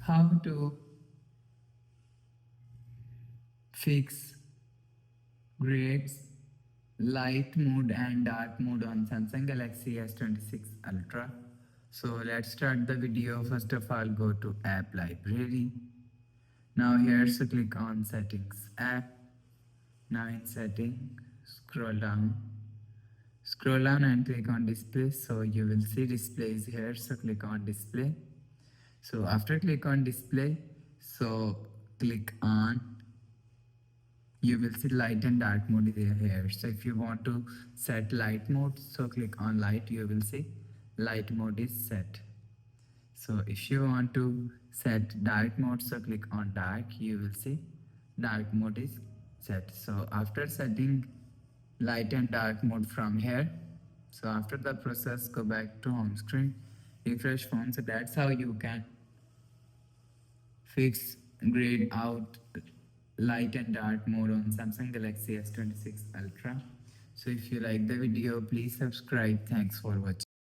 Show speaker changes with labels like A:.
A: how to fix grades, light mode and dark mode on Samsung Galaxy S26 Ultra. So let's start the video. First of all, go to app library. Now here, so click on settings app. Now in setting, scroll down and click on display. So you will see display is here. So click on display. So after click on display, so click on, you will see light and dark mode is here. So if you want to set light mode, so click on light, you will see light mode is set. So if you want to set dark mode, so click on dark, you will see dark mode is set. So after setting light and dark mode from here, so after the process, go back to home screen, refresh phone. So that's how you can fix grayed out light and dark mode on Samsung Galaxy S26 Ultra. So if you like the video, please subscribe. Thanks for watching.